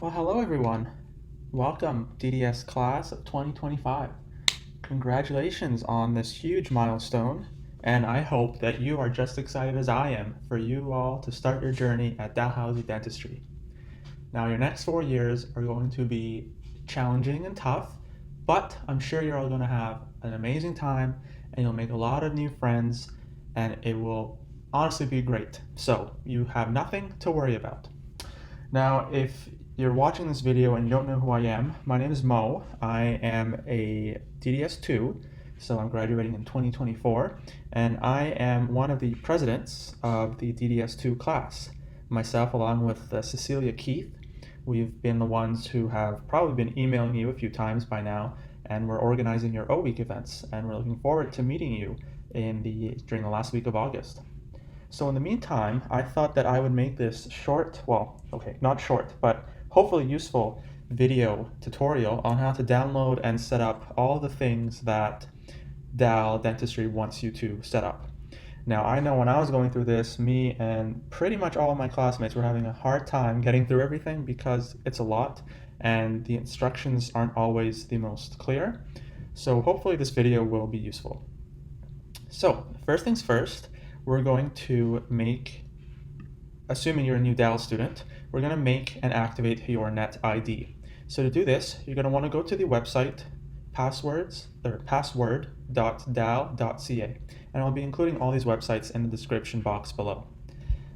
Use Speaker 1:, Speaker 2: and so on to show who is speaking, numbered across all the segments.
Speaker 1: Well, hello everyone. Welcome, DDS class of 2025. Congratulations on this huge milestone, and I hope that you are just excited as I am for you all to start your journey at Dalhousie Dentistry. Now, your next 4 years are going to be challenging and tough, but I'm sure you're all going to have an amazing time and you'll make a lot of new friends, and it will honestly be great. So, you have nothing to worry about. Now, if you're watching this video and you don't know who I am, my name is Mo. I am a DDS2, so I'm graduating in 2024, and I am one of the presidents of the DDS2 class. Myself, along with Cecilia Keith, we've been the ones who have probably been emailing you a few times by now, and we're organizing your O-Week events, and we're looking forward to meeting you during the last week of August. So in the meantime, I thought that I would make this short, well, okay, not short, but hopefully useful video tutorial on how to download and set up all the things that Dal Dentistry wants you to set up. Now, I know when I was going through this, me and pretty much all of my classmates were having a hard time getting through everything because it's a lot and the instructions aren't always the most clear. So hopefully this video will be useful. So, first things first, we're going to make, assuming you're a new DAL student, we're going to make and activate your net ID. So to do this, you're going to want to go to the website password.dal.ca, and I'll be including all these websites in the description box below.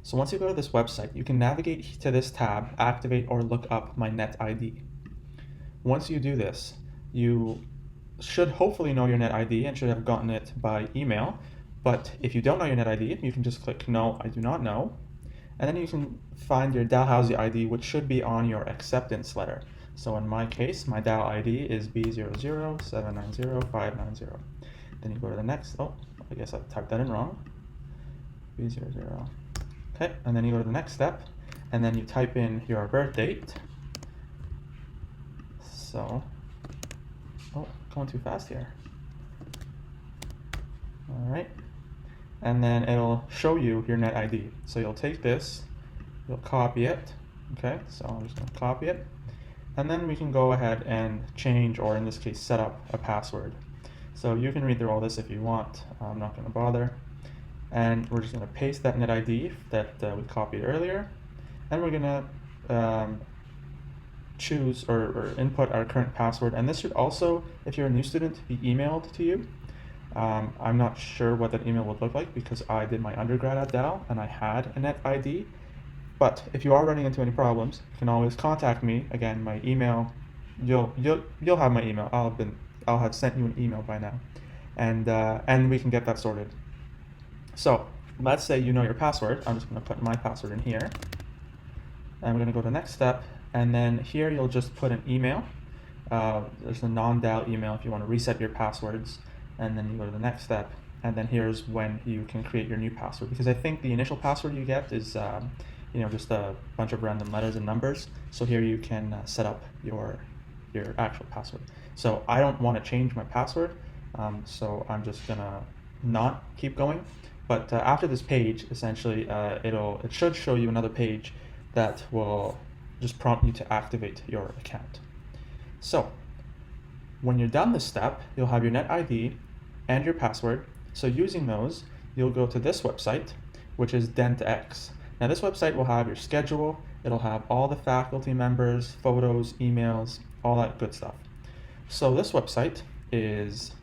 Speaker 1: So once you go to this website, you can navigate to this tab, activate or look up my net ID. Once you do this, you should hopefully know your net ID and should have gotten it by email. But if you don't know your net ID, you can just click No, I do not know. And then you can find your Dalhousie ID, which should be on your acceptance letter. So in my case, my Dal ID is B00790590. Then you go to the next, oh, I guess I typed that in wrong. B00. Okay, and then you go to the next step, and then you type in your birth date. So, oh, going too fast here. All right. And then it'll show you your net ID. So you'll take this, you'll copy it, okay? So I'm just gonna copy it. And then we can go ahead and change, or in this case, set up a password. So you can read through all this if you want. I'm not gonna bother. And we're just gonna paste that net ID that we copied earlier. And we're gonna choose or input our current password. And this should also, if you're a new student, be emailed to you. I'm not sure what that email would look like because I did my undergrad at Dal and I had a net ID. But if you are running into any problems, you can always contact me. Again, my email, you'll have my email. I'll have sent you an email by now, and we can get that sorted. So let's say you know your password. I'm just going to put my password in here. And we're going to go to the next step, and then here you'll just put an email. There's a non-Dal email if you want to reset your passwords, and then you go to the next step, and then here's when you can create your new password, because I think the initial password you get is just a bunch of random letters and numbers. So here you can set up your actual password. So I don't want to change my password, so I'm just gonna not keep going. But after this page, essentially, it should show you another page that will just prompt you to activate your account. So when you're done this step, you'll have your net ID and your password. So using those, you'll go to this website, which is DentX. Now this website will have your schedule, it'll have all the faculty members, photos, emails, all that good stuff. So this website is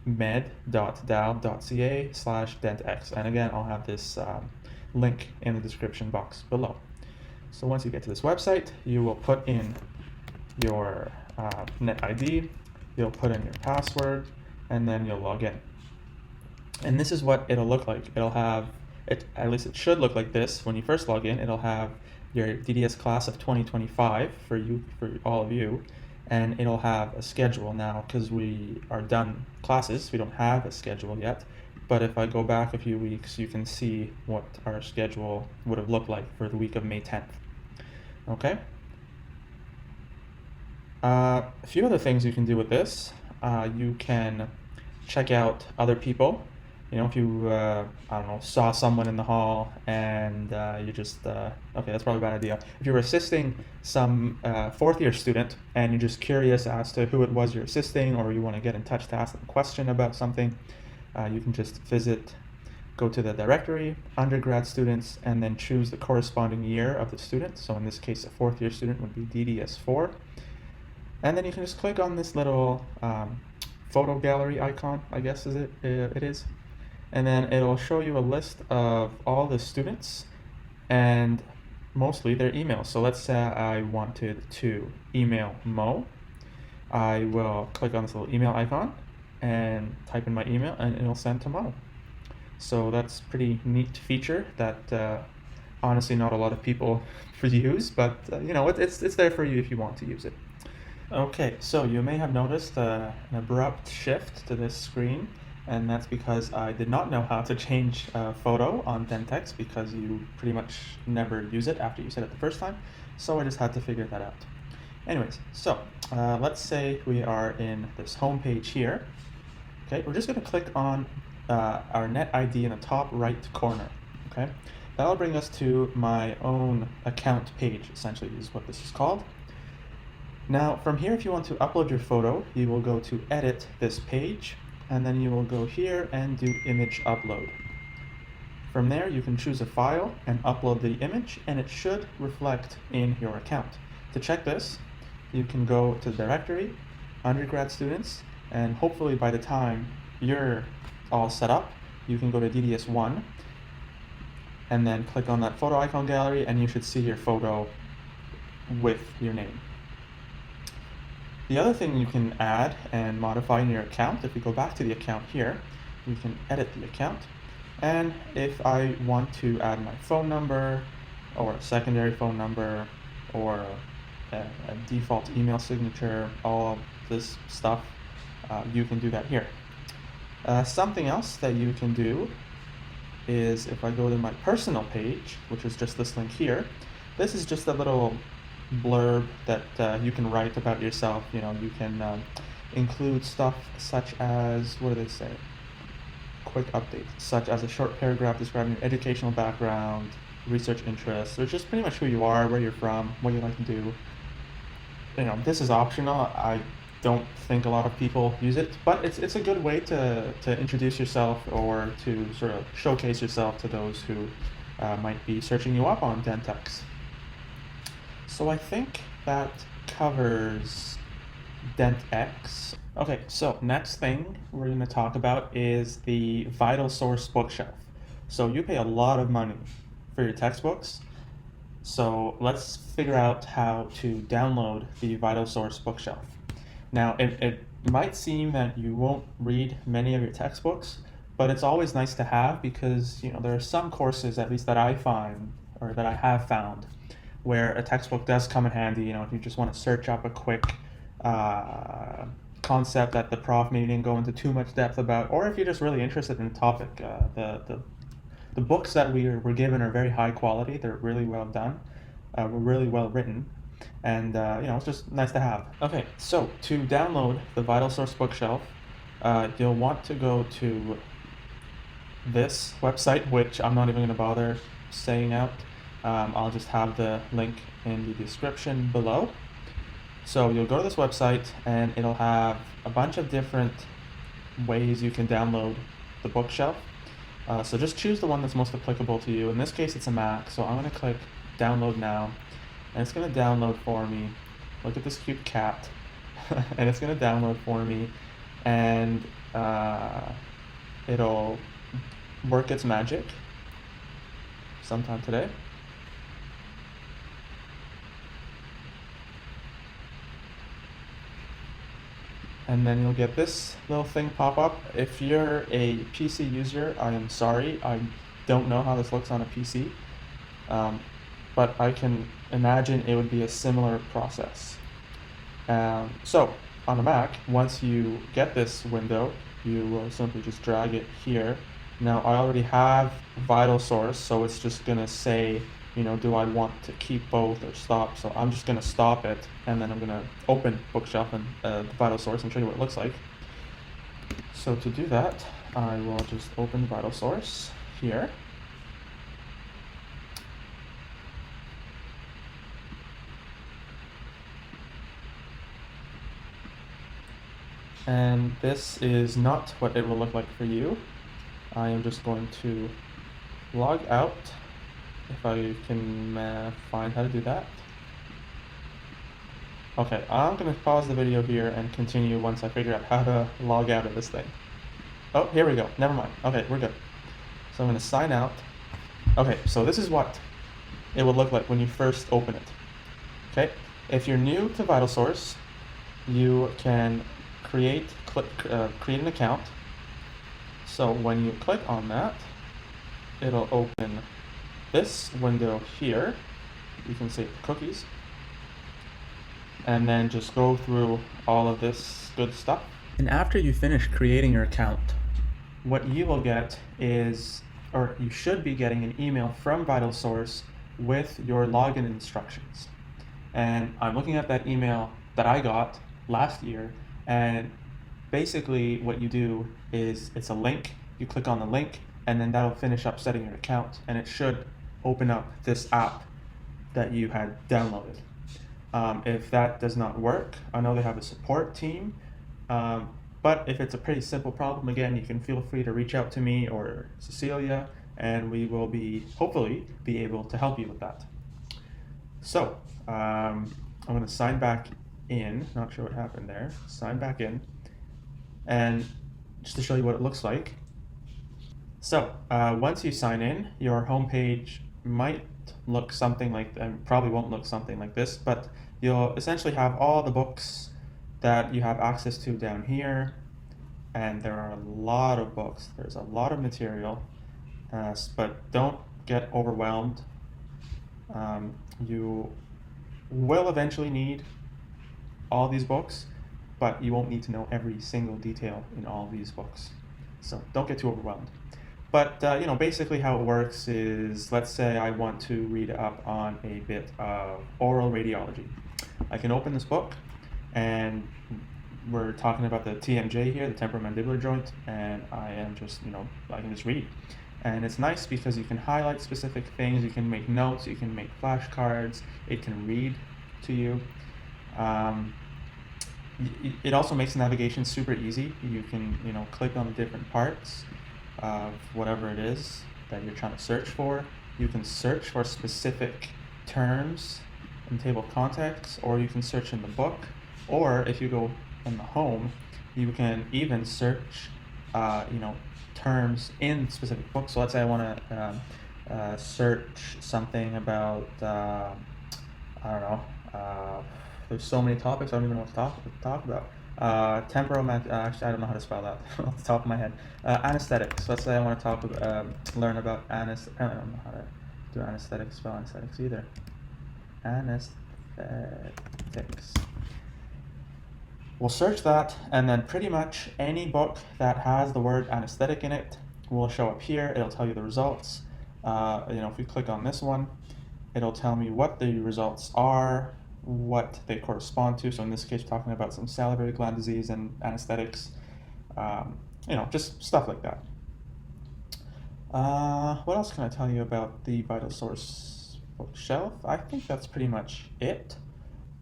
Speaker 1: med.dal.ca/dentx. And again, I'll have this link in the description box below. So once you get to this website, you will put in your net ID, you'll put in your password, and then you'll log in. And this is what it'll look like. It'll have, at least it should look like this when you first log in. It'll have your DDS class of 2025 for all of you, and it'll have a schedule now because we are done classes. We don't have a schedule yet, but if I go back a few weeks, you can see what our schedule would have looked like for the week of May 10th. Okay. A few other things you can do with this. You can check out other people if you, I don't know, saw someone in the hall and you just, okay, that's probably a bad idea. If you were assisting some fourth year student and you're just curious as to who it was you're assisting, or you want to get in touch to ask them a question about something, you can just go to the directory, undergrad students, and then choose the corresponding year of the student. So in this case, a fourth year student would be DDS4. And then you can just click on this little photo gallery icon, I guess it is. And then it'll show you a list of all the students and mostly their emails. So let's say I wanted to email Mo. I will click on this little email icon and type in my email, and it'll send to Mo. So that's a pretty neat feature that honestly not a lot of people use, but it's there for you if you want to use it. Okay, so you may have noticed an abrupt shift to this screen, and that's because I did not know how to change a photo on Dentex, because you pretty much never use it after you set it the first time, so I just had to figure that out. Anyways, so let's say we are in this home page here. Okay, we're just going to click on our net ID in the top right corner. Okay, that'll bring us to my own account page, essentially is what this is called. Now from here, if you want to upload your photo, you will go to edit this page, and then you will go here and do image upload. From there you can choose a file and upload the image, and it should reflect in your account. To check this, you can go to the directory, undergrad students, and hopefully by the time you're all set up, you can go to DDS1 and then click on that photo icon gallery, and you should see your photo with your name. The other thing you can add and modify in your account, if you go back to the account here, you can edit the account. And if I want to add my phone number or a secondary phone number or a default email signature, all of this stuff, you can do that here. Something else that you can do is if I go to my personal page, which is just this link here, this is just a little blurb that you can write about yourself. You can include stuff such as, what do they say? Quick updates, such as a short paragraph describing your educational background, research interests, or just pretty much who you are, where you're from, what you like to do. This is optional. I don't think a lot of people use it, but it's a good way to introduce yourself or to sort of showcase yourself to those who might be searching you up on Dentex. So I think that covers DentX. Okay, so next thing we're going to talk about is the Vital Source bookshelf. So you pay a lot of money for your textbooks, so let's figure out how to download the Vital Source bookshelf. Now, it might seem that you won't read many of your textbooks, but it's always nice to have, because there are some courses, at least that I find, or that I have found, where a textbook does come in handy. If you just want to search up a quick concept that the prof maybe didn't go into too much depth about, or if you're just really interested in the topic. The books that we're given are very high quality. They're really well done. Were really well written, and it's just nice to have. Okay, so to download the Vital Source bookshelf, you'll want to go to this website, which I'm not even going to bother saying out. I'll just have the link in the description below. So you'll go to this website, and it'll have a bunch of different ways you can download the bookshelf. So just choose the one that's most applicable to you. In this case, it's a Mac, so I'm going to click download now, and it's going to download for me. Look at this cute cat. And it's going to download for me, and it'll work its magic sometime today. And then you'll get this little thing pop up. If you're a PC user, I am sorry, I don't know how this looks on a PC, but I can imagine it would be a similar process. So on a Mac, once you get this window, you will simply just drag it here. Now I already have Vital Source, so it's just gonna say, do I want to keep both or stop? So I'm just gonna stop it, and then I'm gonna open Bookshelf and the Vital Source and show you what it looks like. So to do that, I will just open Vital Source here. And this is not what it will look like for you. I am just going to log out, if I can find how to do that. Okay, I'm going to pause the video here and continue once I figure out how to log out of this thing. Oh, here we go. Never mind. Okay, we're good. So I'm going to sign out. Okay, so this is what it will look like when you first open it. Okay, if you're new to VitalSource, you can create an account. So when you click on that, it'll open this window here. You can save the cookies, and then just go through all of this good stuff. And after you finish creating your account, what you will get is, or you should be getting, an email from VitalSource with your login instructions. And I'm looking at that email that I got last year, and basically what you do is it's a link. You click on the link, and then that'll finish up setting your account, and it should open up this app that you had downloaded. If that does not work, I know they have a support team, but if it's a pretty simple problem, again, you can feel free to reach out to me or Cecilia, and we will hopefully be able to help you with that. So I'm going to sign back in. Not sure what happened there. Sign back in, and just to show you what it looks like. So once you sign in, your homepage might look something like, and probably won't look something like this, but you'll essentially have all the books that you have access to down here, and there are a lot of books. There's a lot of material, but don't get overwhelmed. You will eventually need all these books, but you won't need to know every single detail in all these books. So don't get too overwhelmed. But basically how it works is, let's say I want to read up on a bit of oral radiology. I can open this book, and we're talking about the TMJ here, the temporomandibular joint, and I am just, I can just read. And it's nice because you can highlight specific things, you can make notes, you can make flashcards, it can read to you. It also makes navigation super easy. You can, click on the different parts of whatever it is that you're trying to search for. You can search for specific terms in table of contents, or you can search in the book, or if you go in the home, you can even search terms in specific books. So let's say I want to search something about I don't know, there's so many topics I don't even know what to talk about. Actually I don't know how to spell that off the top of my head. Anesthetics. Let's say I want to learn about I don't know how to do anesthetics, spell anesthetics either. Anesthetics. We'll search that, and then pretty much any book that has the word anesthetic in it will show up here. It'll tell you the results. If we click on this one, it'll tell me what the results are, what they correspond to. So in this case, we're talking about some salivary gland disease and anesthetics, just stuff like that. What else can I tell you about the VitalSource bookshelf? I think that's pretty much it.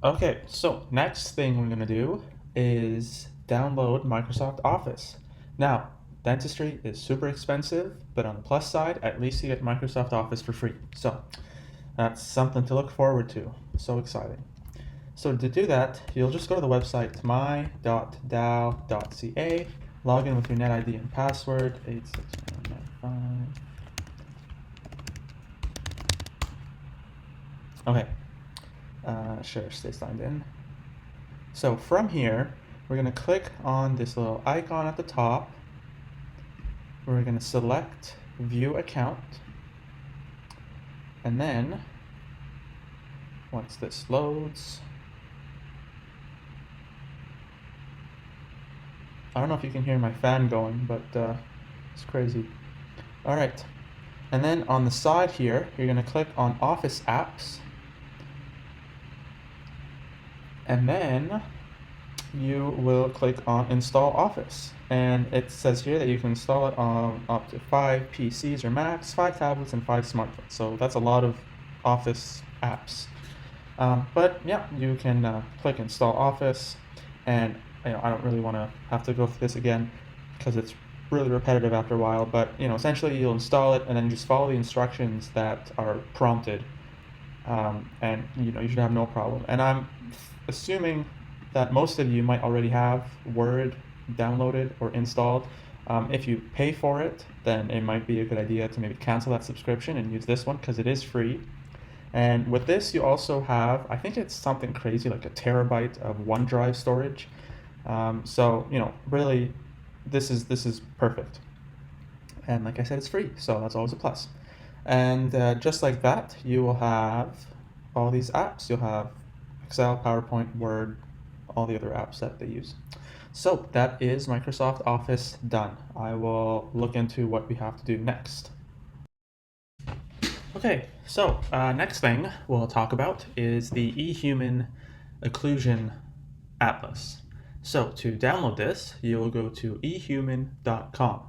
Speaker 1: Okay, so next thing we're going to do is download Microsoft Office. Now, dentistry is super expensive, but on the plus side, at least you get Microsoft Office for free. So that's something to look forward to. So exciting. So to do that, you'll just go to the website my.dow.ca, log in with your NetID and password, 86195. Okay, sure, stay signed in. So from here, we're going to click on this little icon at the top. We're going to select View Account. And then, once this loads, I don't know if you can hear my fan going, but it's crazy. All right. And then on the side here, you're going to click on Office Apps. And then you will click on Install Office. And it says here that you can install it on up to 5 PCs or Macs, 5 tablets, and 5 smartphones. So that's a lot of Office apps. But yeah, you can click Install Office, and I don't really want to have to go through this again because it's really repetitive after a while. But essentially, you'll install it and then just follow the instructions that are prompted, and you should have no problem. And I'm assuming that most of you might already have Word downloaded or installed. If you pay for it, then it might be a good idea to maybe cancel that subscription and use this one because it is free. And with this, you also have, I think it's something crazy like a terabyte of OneDrive storage. So really, this is perfect. And like I said, it's free, so that's always a plus. And just like that, you will have all these apps. You'll have Excel, PowerPoint, Word, all the other apps that they use. So that is Microsoft Office done. I will look into what we have to do next. Okay, so next thing we'll talk about is the eHuman Occlusion Atlas. So to download this, you will go to ehuman.com.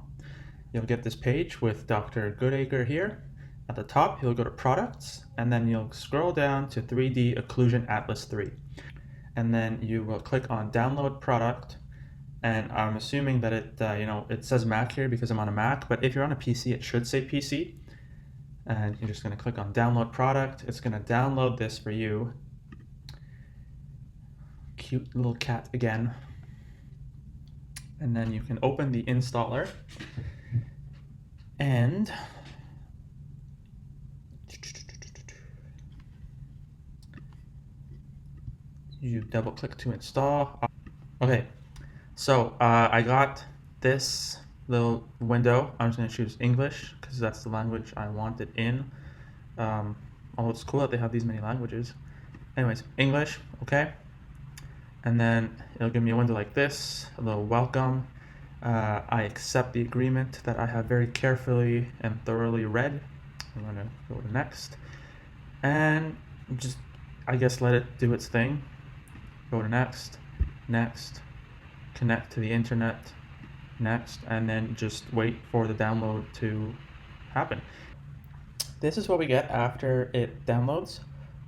Speaker 1: You'll get this page with Dr. Goodacre here. At the top, you'll go to Products, and then you'll scroll down to 3D Occlusion Atlas 3. And then you will click on Download Product, and I'm assuming that it says Mac here because I'm on a Mac, but if you're on a PC, it should say PC. And you're just going to click on Download Product. It's going to download this for you. Cute little cat again. And then you can open the installer. And you double click to install. Okay, so I got this little window. I'm just going to choose English because that's the language I want it in. Although it's cool that they have these many languages. Anyways, English, okay. And then it'll give me a window like this, a little welcome. I accept the agreement that I have very carefully and thoroughly read. I'm going to go to next. And just, I guess, let it do its thing. Go to next, next, connect to the internet, next, and then just wait for the download to happen. This is what we get after it downloads.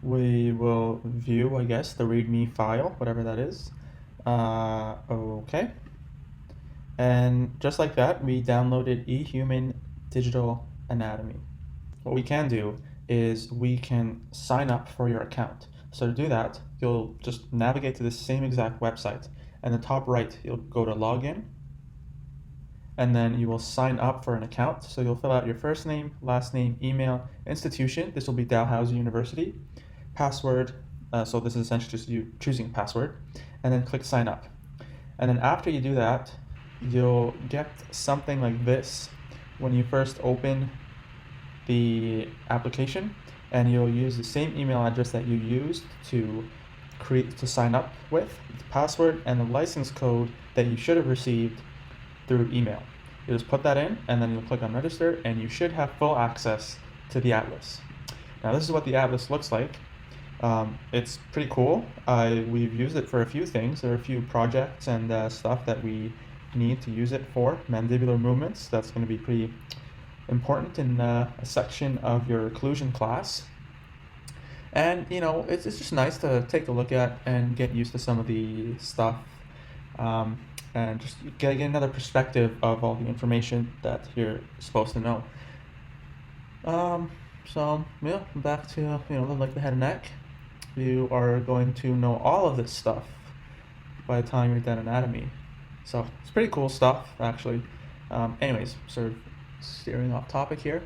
Speaker 1: We will view, I guess, the README file, whatever that is. Okay. And just like that, we downloaded eHuman Digital Anatomy. What we can do is we can sign up for your account. So to do that, you'll just navigate to the same exact website. And the top right, you'll go to Login. And then you will sign up for an account. So you'll fill out your first name, last name, email, institution. This will be Dalhousie University. Password. So this is essentially just you choosing password. And then click sign up. And then after you do that, you'll get something like this when you first open the application, and you'll use the same email address that you used to sign up with, the password and the license code that you should have received through email. You just put that in, and then you'll click on register, and you should have full access to the Atlas. Now this is what the Atlas looks like. It's pretty cool. We've used it for a few things. There are a few projects and stuff that we need to use it for. Mandibular movements, that's going to be pretty important in a section of your occlusion class. And it's just nice to take a look at and get used to some of the stuff, and just get another perspective of all the information that you're supposed to know. So yeah, back to like the head and neck. You are going to know all of this stuff by the time you're done anatomy. So it's pretty cool stuff, actually. Anyways, sort of steering off topic here.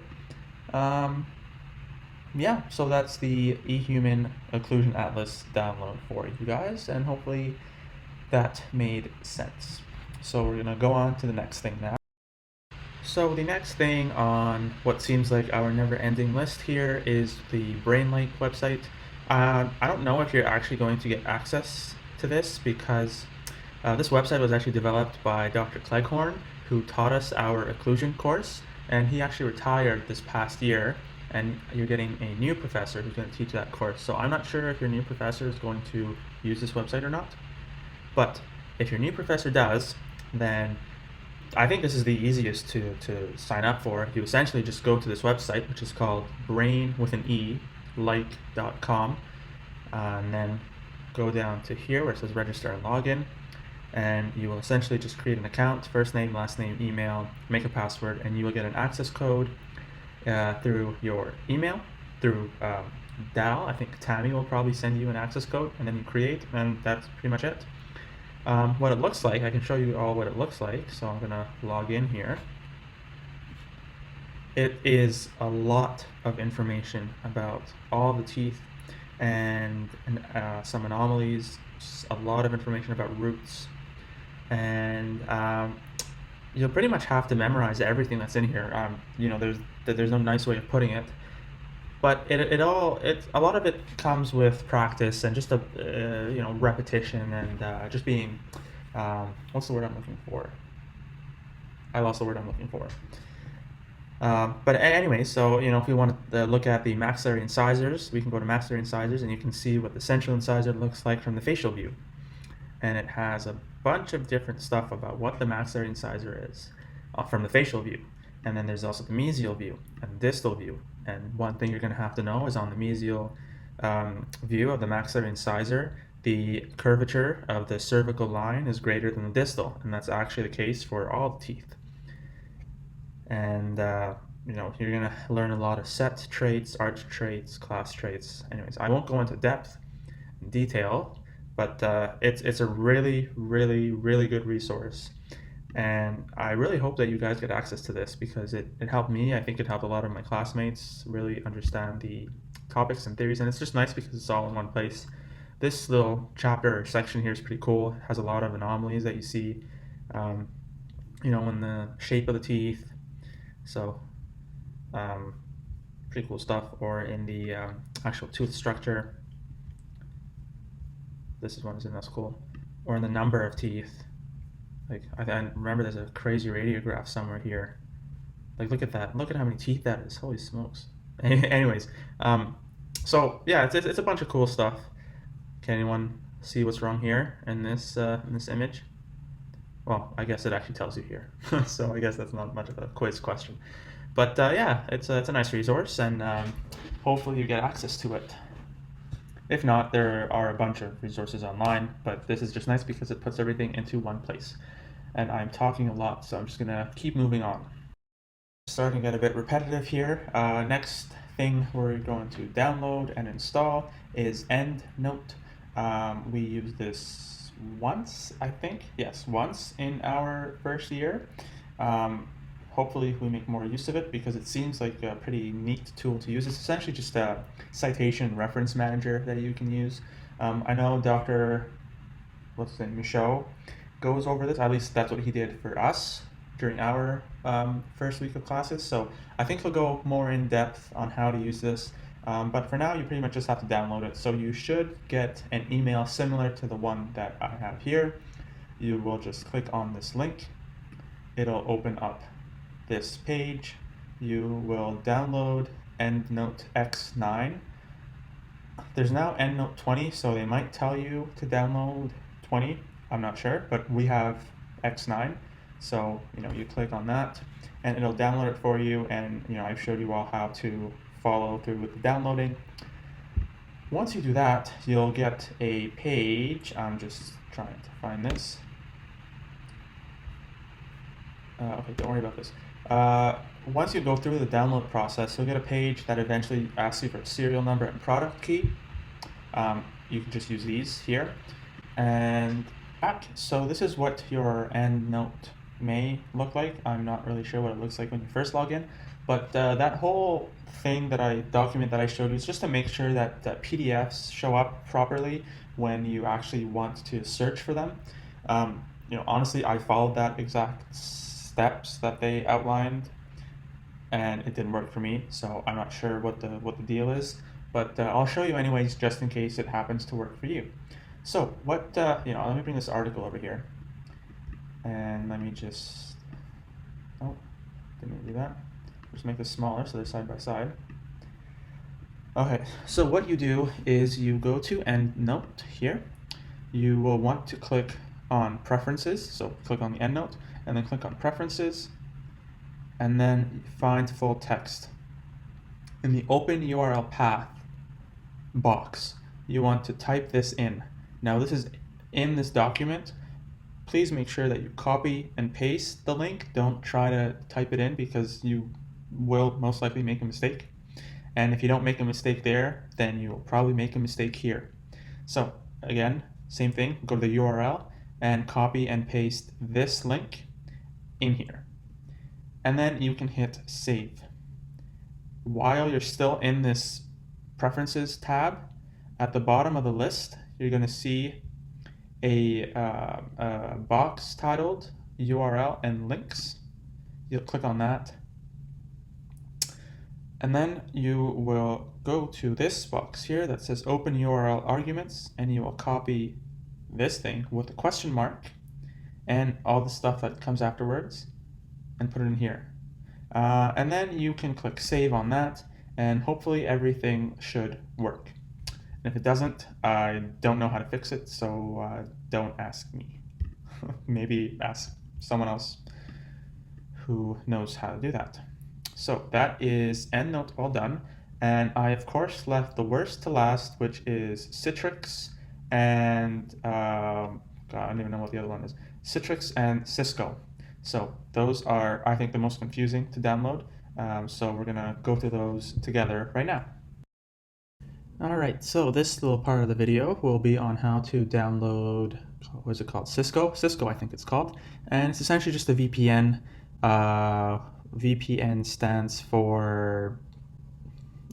Speaker 1: Yeah, so that's the eHuman Occlusion Atlas download for you guys, and hopefully that made sense. So we're gonna go on to the next thing now. So the next thing on what seems like our never-ending list here is the BrainLink website. I don't know if you're actually going to get access to this because this website was actually developed by Dr. Cleghorn, who taught us our occlusion course, and he actually retired this past year, and you're getting a new professor who's going to teach that course. So I'm not sure if your new professor is going to use this website or not, but If your new professor does, then I think this is the easiest to sign up for. You essentially just go to this website, which is called brain with an E, like.com, and then go down to here where it says register and login, and you will essentially just create an account, first name, last name, email, make a password, and you will get an access code through your email, through Dal. I think Tammy will probably send you an access code, and then you create, and that's pretty much it. What it looks like, I can show you all what it looks like, so I'm gonna log in here. It is a lot of information about all the teeth and some anomalies, a lot of information about roots, and you'll pretty much have to memorize everything that's in here. There's no nice way of putting it, but a lot of it comes with practice and just a repetition and just being what's the word I'm looking for? I lost the word I'm looking for. But anyway, so if we want to look at the maxillary incisors, we can go to maxillary incisors, and you can see what the central incisor looks like from the facial view. And it has a bunch of different stuff about what the maxillary incisor is from the facial view. And then there's also the mesial view and the distal view. And one thing you're going to have to know is on the mesial view of the maxillary incisor, the curvature of the cervical line is greater than the distal, and that's actually the case for all the teeth. And you're going to learn a lot of set traits, arch traits, class traits. Anyways, I won't go into depth and detail, but it's a really, really, really good resource. And I really hope that you guys get access to this because it helped me. I think it helped a lot of my classmates really understand the topics and theories, and it's just nice because it's all in one place. This little chapter or section here is pretty cool. It has a lot of anomalies that you see, in the shape of the teeth. So, pretty cool stuff. Or in the actual tooth structure. This is one is in, that's cool. Or in the number of teeth. Like I remember there's a crazy radiograph somewhere here. Like look at that. Look at how many teeth that is. Holy smokes. Anyways, so yeah, it's a bunch of cool stuff. Can anyone see what's wrong here in this image? Well, I guess it actually tells you here. So I guess that's not much of a quiz question. But yeah, it's a nice resource, and hopefully you get access to it. If not, there are a bunch of resources online, but this is just nice because it puts everything into one place. And I'm talking a lot, so I'm just gonna keep moving on. Starting to get a bit repetitive here. Next thing we're going to download and install is EndNote. We use this once, I think. Yes, once in our first year. Hopefully we make more use of it because it seems like a pretty neat tool to use. It's essentially just a citation reference manager that you can use. I know Dr. Michaud goes over this. At least that's what he did for us during our first week of classes. So I think he'll go more in depth on how to use this. But for now, you pretty much just have to download it. So you should get an email similar to the one that I have here. You will just click on this link. It'll open up this page. You will download EndNote X9. There's now EndNote 20, so they might tell you to download 20. I'm not sure, but we have X9. So, you click on that and it'll download it for you. And, I've showed you all how to follow through with the downloading. Once you do that, you'll get a page. I'm just trying to find this. Okay, don't worry about this. Once you go through the download process, you'll get a page that eventually asks you for a serial number and product key. You can just use these here. And so this is what your EndNote may look like. I'm not really sure what it looks like when you first log in, but that whole thing document that I showed you is just to make sure that PDFs show up properly when you actually want to search for them. Honestly, I followed that exact steps that they outlined, and it didn't work for me. So I'm not sure what the deal is, but I'll show you anyways, just in case it happens to work for you. So let me bring this article over here, and let me just didn't do that. Just make this smaller so they're side by side. Okay, so what you do is you go to EndNote here. You will want to click on Preferences, so click on the EndNote, and then click on Preferences, and then find full text. In the Open URL Path box, you want to type this in. Now this is in this document. Please make sure that you copy and paste the link. Don't try to type it in because you will most likely make a mistake. And if you don't make a mistake there, then you will probably make a mistake here. So again, same thing, go to the URL and copy and paste this link in here. And then you can hit save. While you're still in this Preferences tab, at the bottom of the list, you're going to see a box titled URL and links. You'll click on that. And then you will go to this box here that says Open URL Arguments, and you will copy this thing with a question mark and all the stuff that comes afterwards and put it in here. And then you can click Save on that, and hopefully everything should work. And if it doesn't, I don't know how to fix it, so don't ask me. Maybe ask someone else who knows how to do that. So that is EndNote all done, and I of course left the worst to last, which is Citrix and God, I don't even know what the other one is. Citrix and Cisco. So those are, I think, the most confusing to download. So we're gonna go through those together right now. Alright, so this little part of the video will be on how to download, what is it called? Cisco, I think it's called. And it's essentially just a VPN. VPN stands for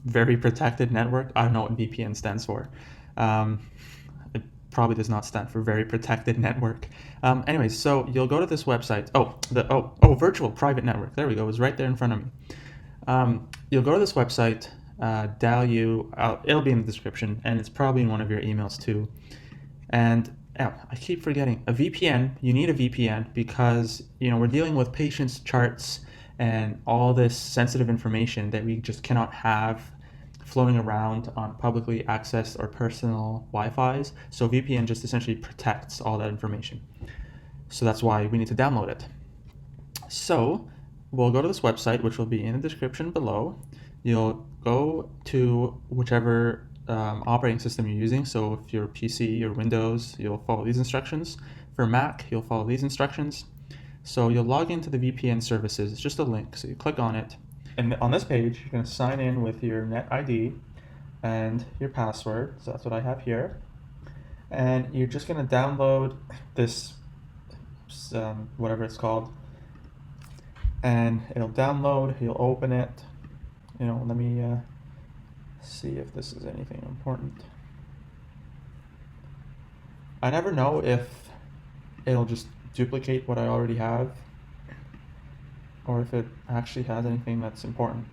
Speaker 1: Very Protected Network. I don't know what VPN stands for. It probably does not stand for Very Protected Network. Anyways, so you'll go to this website. Virtual Private Network. There we go. It was right there in front of me. You'll go to this website. It'll be in the description, and it's probably in one of your emails too. And I keep forgetting, a VPN, you need a VPN because we're dealing with patients' charts and all this sensitive information that we just cannot have floating around on publicly accessed or personal Wi-Fi's. So VPN just essentially protects all that information. So that's why we need to download it. So we'll go to this website, which will be in the description below. You'll go to whichever operating system you're using. So if you're PC or Windows, you'll follow these instructions. For Mac, you'll follow these instructions. So you'll log into the VPN services. It's just a link. So you click on it. And on this page, you're going to sign in with your Net ID and your password. So that's what I have here. And you're just going to download this, whatever it's called. And it'll download. You'll open it. Let me see if this is anything important. I never know if it'll just duplicate what I already have or if it actually has anything that's important.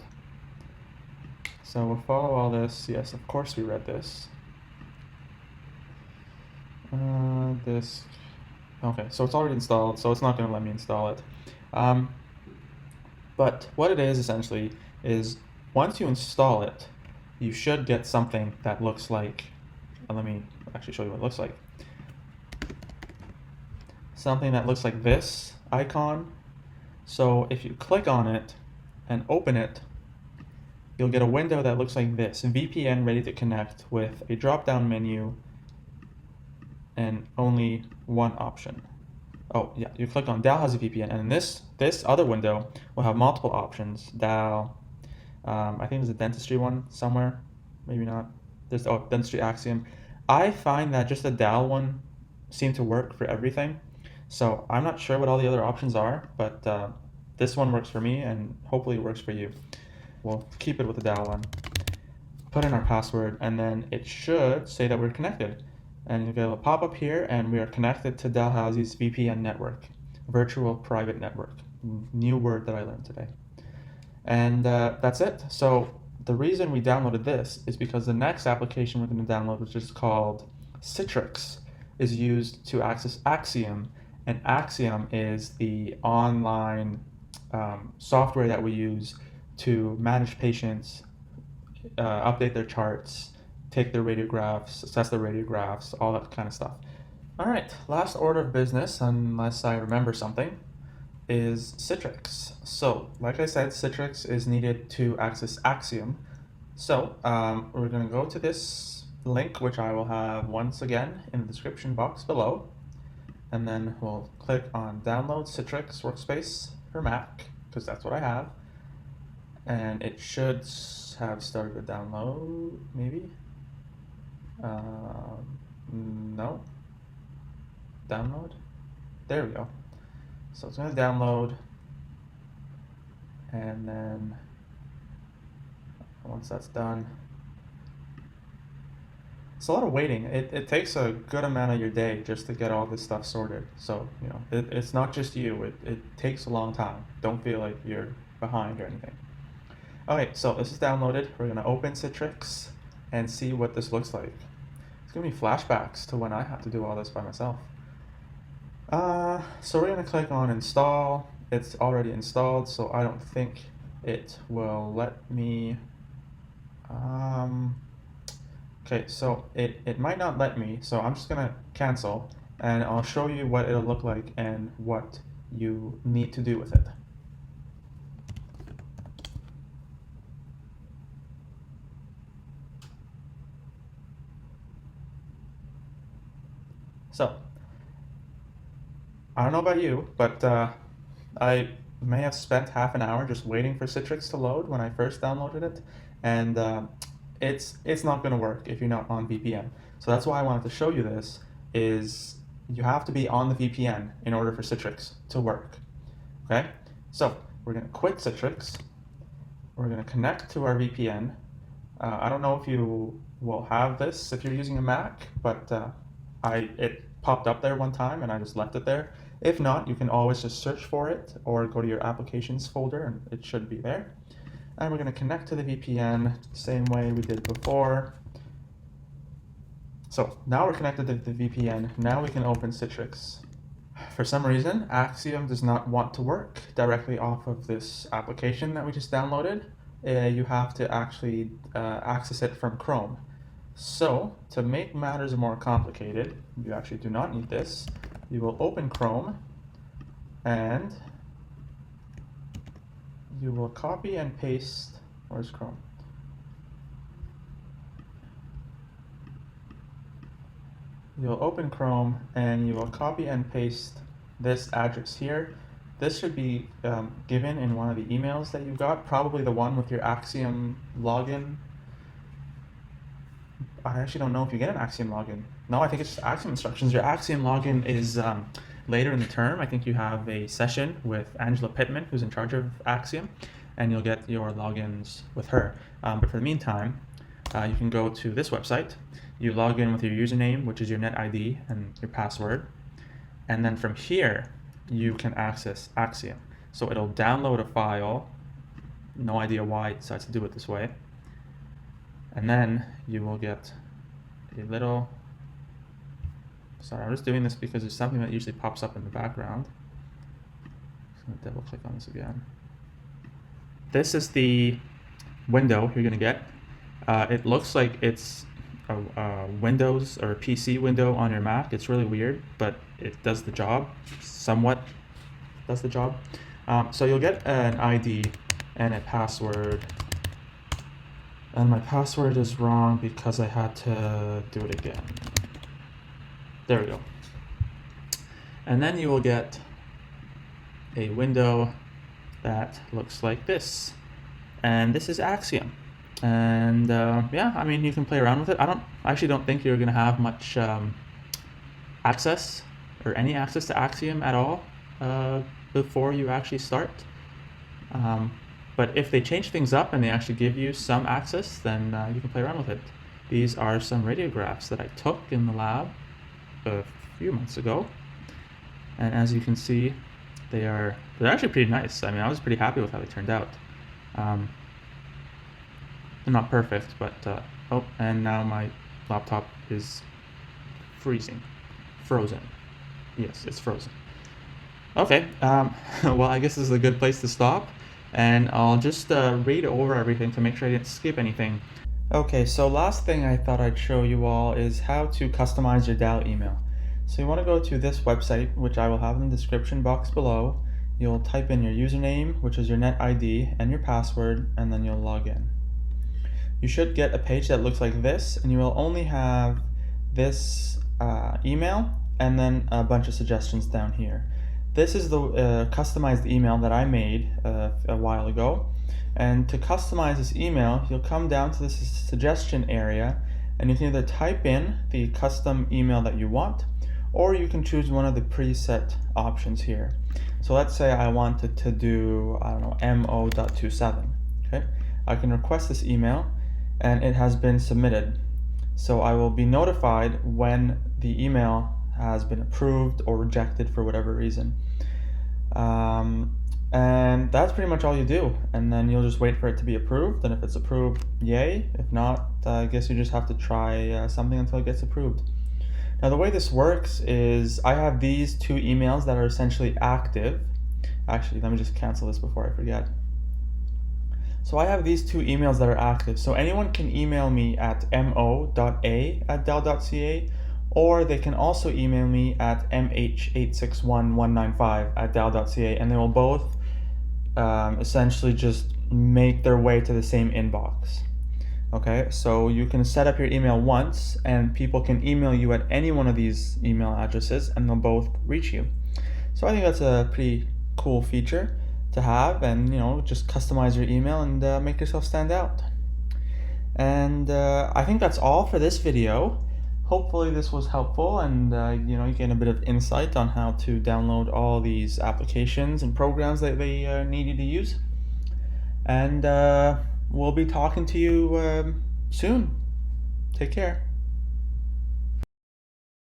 Speaker 1: So we'll follow all this. Yes, of course we read this. Okay, so it's already installed, so it's not going to let me install it. But what it is essentially is once you install it, you should get something that looks like, let me actually show you what it looks like. Something that looks like this icon. So if you click on it and open it, you'll get a window that looks like this, VPN ready to connect, with a drop-down menu and only one option. Oh yeah, you click on Dalhousie VPN, and this other window will have multiple options. I think there's a dentistry one somewhere, maybe not. There's dentistry Axiom. I find that just the Dal one seemed to work for everything. So I'm not sure what all the other options are, but this one works for me, and hopefully it works for you. We'll keep it with the Dal one. Put in our password, and then it should say that we're connected. And you get a pop-up here, and we are connected to Dalhousie's VPN network, Virtual Private Network. New word that I learned today. And that's it. So the reason we downloaded this is because the next application we're going to download, which is called Citrix, is used to access Axiom. And Axiom is the online software that we use to manage patients, update their charts, take their radiographs, assess their radiographs, all that kind of stuff. All right, last order of business, unless I remember something, is Citrix. So, like I said, Citrix is needed to access Axiom. So, we're going to go to this link, which I will have once again in the description box below. And then we'll click on Download Citrix Workspace for Mac, because that's what I have. And it should have started the download, maybe? No. Download? There we go. So it's going to download, and then once that's done, it's a lot of waiting. It takes a good amount of your day just to get all this stuff sorted. So, it's not just you. It takes a long time. Don't feel like you're behind or anything. Okay, so this is downloaded. We're going to open Citrix and see what this looks like. It's going to be flashbacks to when I had to do all this by myself. So we're going to click on install. It's already installed, so I don't think it will let me. Okay, so it might not let me, so I'm just going to cancel, and I'll show you what it'll look like and what you need to do with it. So, I don't know about you, but I may have spent half an hour just waiting for Citrix to load when I first downloaded it, and it's not going to work if you're not on VPN. So that's why I wanted to show you this, is you have to be on the VPN in order for Citrix to work. Okay? So we're going to quit Citrix. We're going to connect to our VPN. I don't know if you will have this if you're using a Mac, but it popped up there one time and I just left it there. If not, you can always just search for it or go to your applications folder and it should be there. And we're going to connect to the VPN the same way we did before. So now we're connected to the VPN. Now we can open Citrix. For some reason, Axiom does not want to work directly off of this application that we just downloaded. You have to actually access it from Chrome. So, to make matters more complicated, you actually do not need this. You will open Chrome, and you will copy and paste. Where's Chrome? You'll open Chrome, and you will copy and paste this address here. This should be given in one of the emails that you got, probably the one with your Axiom login. I actually don't know if you get an Axiom login. No, I think it's just Axiom instructions. Your Axiom login is later in the term. I think you have a session with Angela Pittman, who's in charge of Axiom, and you'll get your logins with her. But for the meantime, you can go to this website. You log in with your username, which is your net ID, and your password. And then from here, you can access Axiom. So it'll download a file. No idea why it decides to do it this way. And then you will get a little, sorry, I'm just doing this because there's something that usually pops up in the background. I'm going to double click on this again. This is the window you're going to get. It looks like it's a Windows or a PC window on your Mac. It's really weird, but it does the job, somewhat does the job. So you'll get an ID and a password. And my password is wrong because I had to do it again. There we go. And then you will get a window that looks like this. And this is Axiom. And yeah, I mean, you can play around with it. I actually don't think you're going to have much access or any access to Axiom at all before you actually start. But if they change things up and they actually give you some access, then you can play around with it. These are some radiographs that I took in the lab a few months ago. And as you can see, they're actually pretty nice. I mean, I was pretty happy with how they turned out. They're not perfect, but oh, and now my laptop is frozen. Yes, it's frozen. Okay, well, I guess this is a good place to stop, and I'll just read over everything to make sure I didn't skip anything. Okay, so last thing I thought I'd show you all is how to customize your DAO email. So you want to go to this website, which I will have in the description box below. You'll type in your username, which is your net ID, and your password, and then you'll log in. You should get a page that looks like this, and you will only have this email and then a bunch of suggestions down here. This is the customized email that I made a while ago. And to customize this email, you'll come down to this suggestion area, and you can either type in the custom email that you want, or you can choose one of the preset options here. So let's say I wanted to do, I don't know, mo.27. Okay, I can request this email, and it has been submitted. So I will be notified when the email has been approved or rejected for whatever reason. And that's pretty much all you do, and then you'll just wait for it to be approved, and if it's approved, yay. If not, I guess you just have to try something until it gets approved. Now the way this works is I have these two emails that are essentially active. Actually, let me just cancel this before I forget. So I have these two emails that are active, so anyone can email me at mo.a@dal.ca, or they can also email me at mh861195@dal.ca, and they will both essentially just make their way to the same inbox. Okay, so you can set up your email once, and people can email you at any one of these email addresses, and they'll both reach you. So I think that's a pretty cool feature to have, and just customize your email and make yourself stand out. And I think that's all for this video. Hopefully this was helpful, and you get a bit of insight on how to download all these applications and programs that they need you to use. And we'll be talking to you soon. Take care.